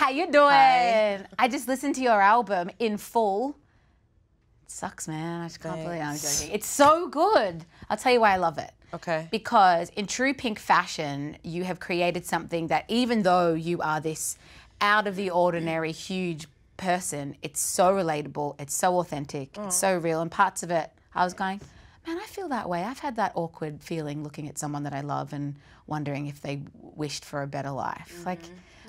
How you doing? Hi. I just listened to your album in full. It sucks, man. I just can't believe I'm joking. It's so good. I'll tell you why I love it. Okay. Because in true Pink fashion, you have created something that even though you are this out of the ordinary, huge person, it's so relatable, it's so authentic, it's so real. And parts of it, I was going, man, I feel that way. I've had that awkward feeling looking at someone that I love and wondering if they wished for a better life. Like,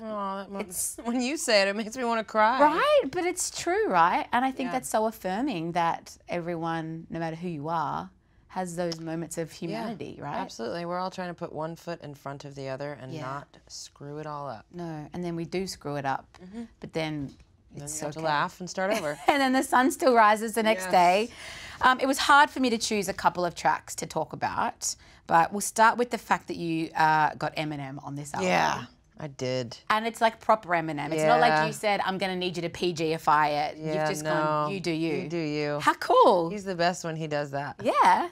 it's when you say it makes me want to cry. right? But it's true, right? And I think that's so affirming that everyone, no matter who you are, has those moments of humanity, right? Absolutely. We're all trying to put one foot in front of the other and not screw it all up. No, and then we do screw it up, but then it's You have to laugh and start over. and then the sun still rises the next day. It was hard for me to choose a couple of tracks to talk about, but we'll start with the fact that you got Eminem on this album. Yeah, I did. And it's like proper Eminem. It's not like you said, I'm going to need you to PGify it. Yeah, You've just gone, you do you. You do you. How cool. He's the best when he does that. Yeah.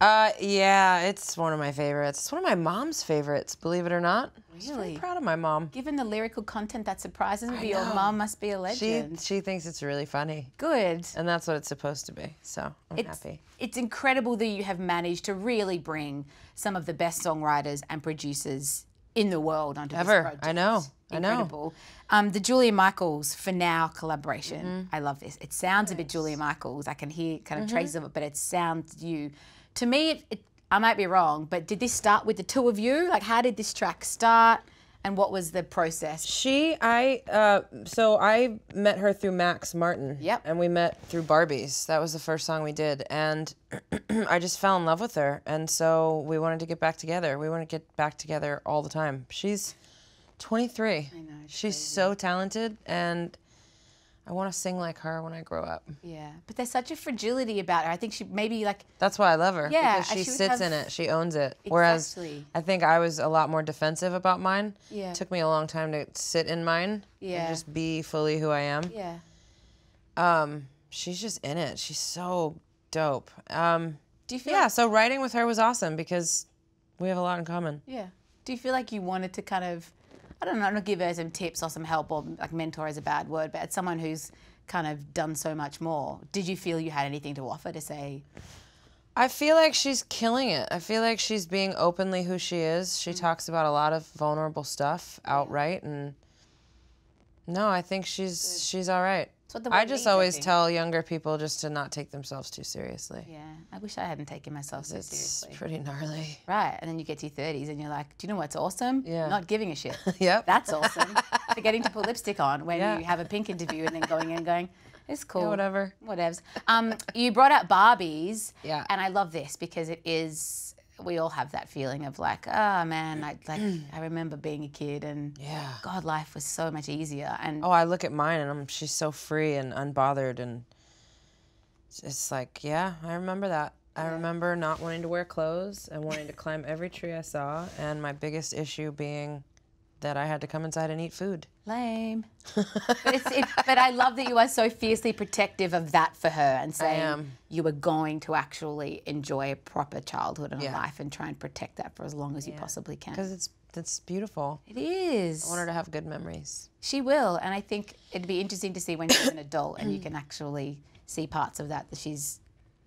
Yeah, it's one of my favorites. It's one of my mom's favorites, believe it or not. I'm very proud of my mom. Given the lyrical content, that surprises me, but your mom must be a legend. She thinks it's really funny. Good. And that's what it's supposed to be, so I'm happy. It's incredible that you have managed to really bring some of the best songwriters and producers in the world onto this project. I know. Incredible. The Julia Michaels For Now collaboration. I love this. It sounds a bit Julia Michaels. I can hear kind of traces of it, but it sounds you. To me, I might be wrong, but did this start with the two of you? Like, how did this track start, and what was the process? So I met her through Max Martin. Yep. And we met through Barbies. That was the first song we did, and I just fell in love with her, and so we wanted to get back together. We want to get back together all the time. She's 23. I know. She's so talented, and I want to sing like her when I grow up. Yeah, but there's such a fragility about her. I think she maybe like... That's why I love her. Yeah, because she would sits have- in it. She owns it. Whereas Exactly. I think I was a lot more defensive about mine. Yeah. It took me a long time to sit in mine and just be fully who I am. Yeah. She's just in it. She's so dope. Do you feel? Yeah. So writing with her was awesome because we have a lot in common. Yeah. Do you feel like you wanted to kind of, I don't know, not give her some tips or some help, or like mentor is a bad word, but as someone who's kind of done so much more, did you feel you had anything to offer to say? I feel like she's killing it. I feel like she's being openly who she is. She talks about a lot of vulnerable stuff outright, and no, I think she's all right. I just always tell younger people just to not take themselves too seriously. Yeah, I wish I hadn't taken myself so It's seriously. pretty gnarly. Right, and then you get to your 30s and you're like, do you know what's awesome? Yeah. Not giving a shit. Yep. That's awesome. Forgetting to put lipstick on when you have a Pink interview and then going in and going, it's cool. Yeah, whatever. Whatevs. You brought out Barbies. Yeah. And I love this because it is, we all have that feeling of like, oh man, I remember being a kid and God, life was so much easier. And Oh, I look at mine and she's so free and unbothered, and it's like, yeah, I remember that. I remember not wanting to wear clothes and wanting to climb every tree I saw, and my biggest issue being that I had to come inside and eat food. lame. But I love that you are so fiercely protective of that for her and saying you were going to actually enjoy a proper childhood and a life and try and protect that for as long as you possibly can. Because it's beautiful. It is. I want her to have good memories. She will, and I think it'd be interesting to see when she's an adult and you can actually see parts of that she's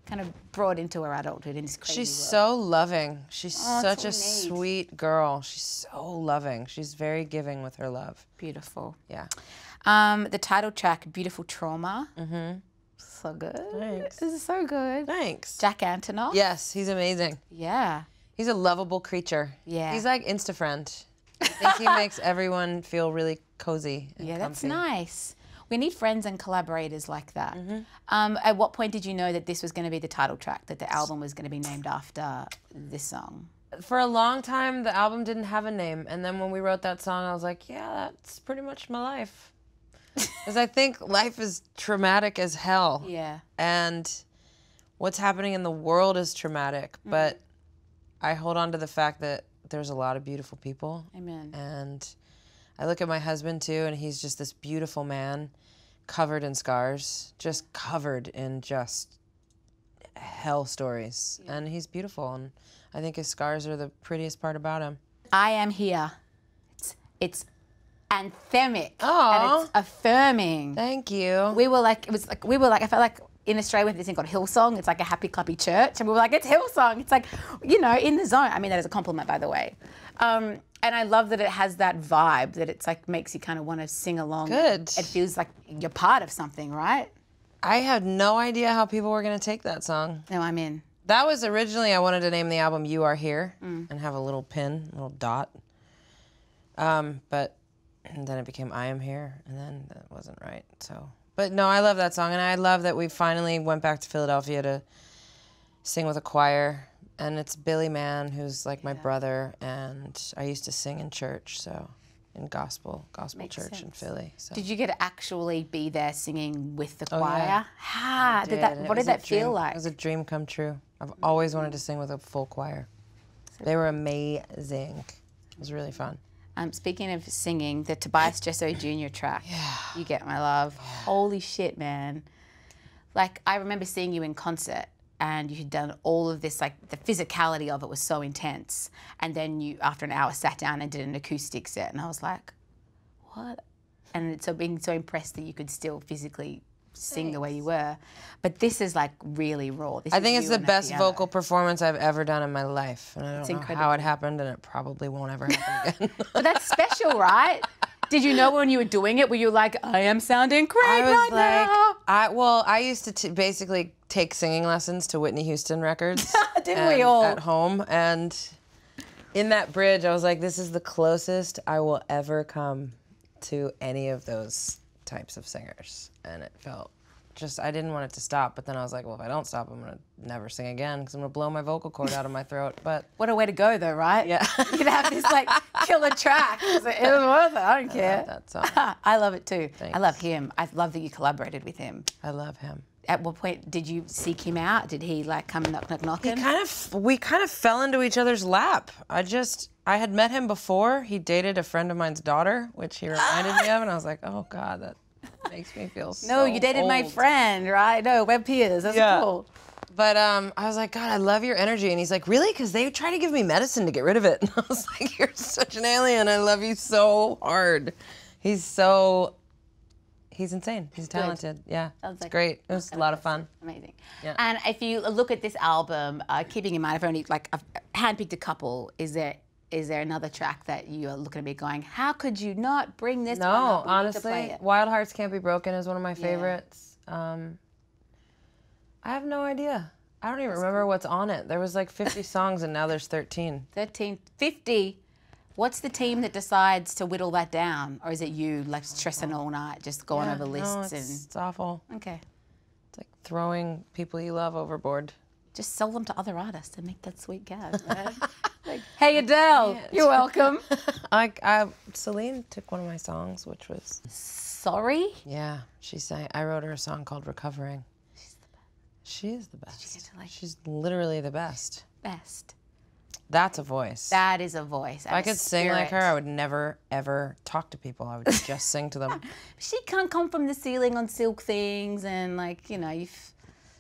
kind of brought into her adulthood in this crazy She's world. so loving. She's such a what we need. sweet girl. She's so loving. She's very giving with her love. Beautiful. Yeah. The title track, Beautiful Trauma. Mm-hmm. So good. Thanks. This is so good. Thanks. Jack Antonoff. Yes, he's amazing. Yeah. He's a lovable creature. Yeah. He's like Instafriend. I think he makes everyone feel really cozy and That's comfy. nice. We need friends and collaborators like that. At what point did you know that this was going to be the title track, that the album was going to be named after this song? For a long time, the album didn't have a name. And then when we wrote that song, I was like, yeah, that's pretty much my life. Because I think life is traumatic as hell. Yeah. And what's happening in the world is traumatic. But I hold on to the fact that there's a lot of beautiful people. Amen. And I look at my husband too, and he's just this beautiful man, covered in scars, just covered in just hell stories. Yeah. And he's beautiful, and I think his scars are the prettiest part about him. I Am Here. It's anthemic. Aw. And it's affirming. Thank you. We were like, I felt like in Australia we have this thing called Hillsong. It's like a happy, clappy church. And we were like, it's Hillsong. It's like, you know, in the zone. I mean, that is a compliment, by the way. And I love that it has that vibe, that it's like makes you kind of want to sing along. Good. It feels like you're part of something, right? I had no idea how people were going to take that song. No, I'm in. That was originally, I wanted to name the album You Are Here and have a little pin, a little dot. But then it became I Am Here, and then that wasn't right. So, but no, I love that song, and I love that we finally went back to Philadelphia to sing with a choir. And it's Billy Mann, who's like my brother, and I used to sing in church, so in gospel Makes church in sense. Philly. So. Did you get to actually be there singing with the Oh, choir? yeah. Ha! What did that feel like? It was a dream come true. I've always wanted to sing with a full choir. They were amazing. It was really fun. Speaking of singing, the Tobias Jesso Jr. track, You Get My Love. Holy shit, man. Like, I remember seeing you in concert and you had done all of this, like, the physicality of it was so intense. And then you, after an hour, sat down and did an acoustic set. And I was like, what? And so being so impressed that you could still physically sing the way you were. But this is, like, really raw. This I is think it's you the and a best piano. vocal performance I've ever done in my life. And I don't know incredible. how it happened, and it probably won't ever happen again. But that's special, right? Did you know when you were doing it, were you like, I am sounding great I was right like, now? I used to basically take singing lessons to Whitney Houston records. Didn't we all? At home. And in that bridge, I was like, this is the closest I will ever come to any of those types of singers. And it felt just, I didn't want it to stop. But then I was like, well, if I don't stop, I'm going to never sing again because I'm going to blow my vocal cord out of my throat. But What a way to go, though, right? yeah. You could have this, like, killer track. It was worth it. I don't care. that song. I love it, too. I Thanks. love him. I love that you collaborated with him. I love him. At what point did you seek him out? Did he, like, come knocking? We kind of fell into each other's lap. I had met him before. He dated a friend of mine's daughter, which he reminded me of, and I was like, oh God, that makes me feel so No, you dated my old. friend, right? No, we're peers. That's cool. But I was like, God, I love your energy. And he's like, really? Because they try to give me medicine to get rid of it. And I was like, you're such an alien. I love you so hard. He's insane. He's talented. Yeah, Sounds it's like great. It was a lot of fun. Amazing. Yeah. And if you look at this album, keeping in mind, I've only I've handpicked a couple. Is there another track that you are looking at me going, how could you not bring this one No, up? We need to play honestly, it. Wild Hearts Can't Be Broken is one of my favorites. I have no idea. I don't even remember what's on it. There was like 50 songs and now there's 13. 13, 50. What's the team that decides to whittle that down? Or is it you, like, stressing all night, just going over lists? It's awful. Okay. It's like throwing people you love overboard. Just sell them to other artists and make that sweet gag, man. Like, hey, Adele, you're welcome. Celine took one of my songs, which was... Sorry? Yeah, she sang... I wrote her a song called Recovering. She is the best. She get to, like, She's literally the best. best. That's a voice. That is a voice. If I could sing like her, I would never, ever talk to people. I would just sing to them. She can't come from the ceiling on silk things and, like, you know,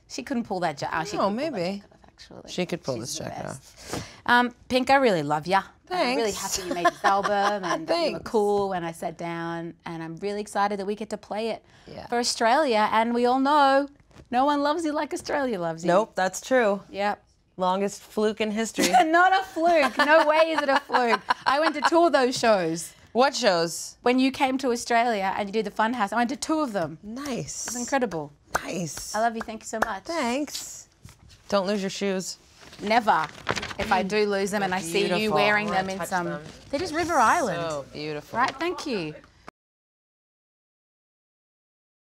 she couldn't pull that jacket. Oh, maybe. Actually. She could pull She's this the jacket best. off. Pink, I really love ya. I'm really Thanks. happy you made this album and that you were Thanks. cool and I sat down and I'm really excited that we get to play it Yeah. for Australia, and we all know no one loves you like Australia loves you. Nope, that's true. Yep. Longest fluke in history. Not a fluke. No way is it a fluke. I went to 2 of those shows. What shows? When you came to Australia and you did the Funhouse, I went to 2 of them. Nice. It's incredible. Nice. I love you. Thank you so much. Thanks. Don't lose your shoes. Never. If I do lose them and I see you Beautiful. wearing I them wanna in touch some... them. They're just River Island. So beautiful. Right? Thank you.